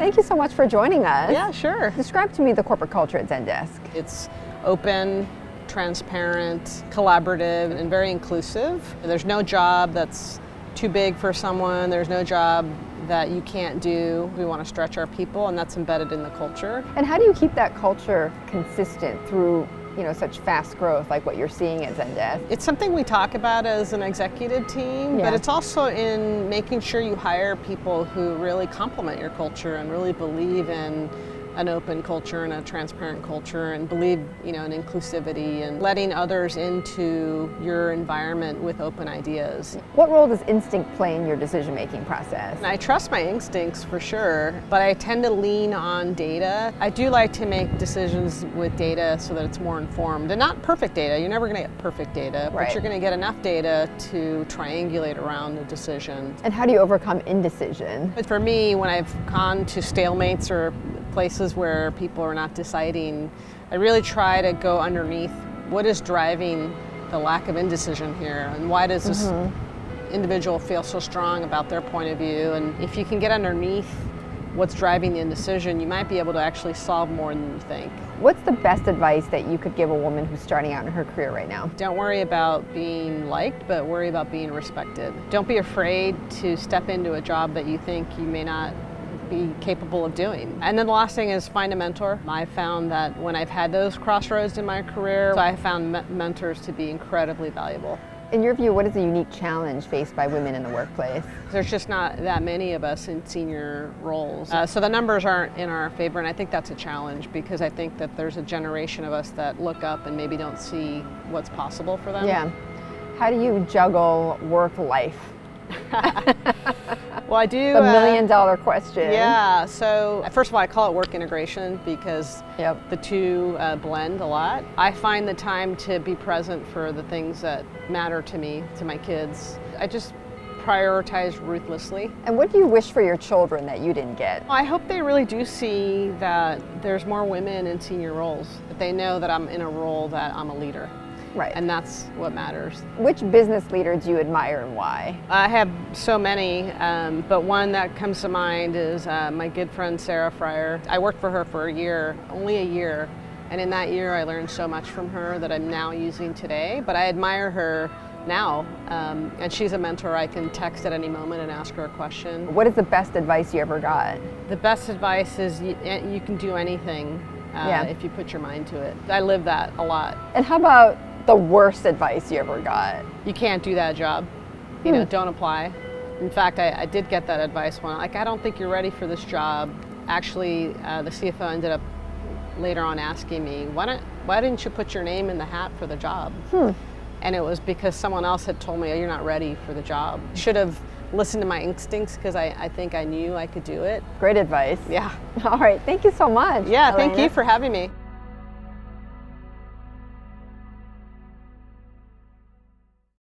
Thank you so much for joining us. Yeah, sure. Describe to me the corporate culture at Zendesk. It's open, transparent, collaborative, and very inclusive. There's no job that's too big for someone. There's no job that you can't do. We want to stretch our people, and that's embedded in the culture. And how do you keep that culture consistent through such fast growth like what you're seeing at Zendesk? It's something we talk about as an executive team, Yeah. but it's also in making sure you hire people who really complement your culture and really believe in an open culture and a transparent culture and believe in inclusivity and letting others into your environment with open ideas. What role does instinct play in your decision-making process? And I trust my instincts for sure, but I tend to lean on data. I do like to make decisions with data so that it's more informed, and not perfect data. You're never going to get perfect data, Right. but you're going to get enough data to triangulate around a decision. And how do you overcome indecision? But for me, when I've gone to stalemates or places where people are not deciding, I really try to go underneath what is driving the lack of indecision here, and why does this individual feel so strong about their point of view. And if you can get underneath what's driving the indecision, you might be able to actually solve more than you think. What's the best advice that you could give a woman who's starting out in her career right now? Don't worry about being liked, but worry about being respected. Don't be afraid to step into a job that you think you may not be capable of doing. And then the last thing is find a mentor. I found that when I've had those crossroads in my career, I found mentors to be incredibly valuable. In your view, what is the unique challenge faced by women in the workplace? There's just not that many of us in senior roles. So the numbers aren't in our favor, and I think that's a challenge because I think that there's a generation of us that look up and maybe don't see what's possible for them. Yeah. How do you juggle work-life? Well, I do. The million-dollar question. Yeah, so first of all, I call it work integration because the two blend a lot. I find the time to be present for the things that matter to me, to my kids. I just prioritize ruthlessly. And what do you wish for your children that you didn't get? I hope they really do see that there's more women in senior roles, that they know that I'm in a role that I'm a leader. Right. And that's what matters. Which business leader do you admire and why? I have so many, but one that comes to mind is my good friend Sarah Fryer. I worked for her for a year, only a year, and in that year I learned so much from her that I'm now using today, but I admire her now, and she's a mentor. I can text at any moment and ask her a question. What is the best advice you ever got? The best advice is you can do anything if you put your mind to it. I live that a lot. And how about the worst advice you ever got? You can't do that job. Don't apply. In fact, I did get that advice one. I don't think you're ready for this job. Actually, the CFO ended up later on asking me, why didn't you put your name in the hat for the job? And it was because someone else had told me, oh, you're not ready for the job. Should have listened to my instincts because I think I knew I could do it. Great advice. Yeah. All right, thank you so much. Yeah, Elena. thank you for having me.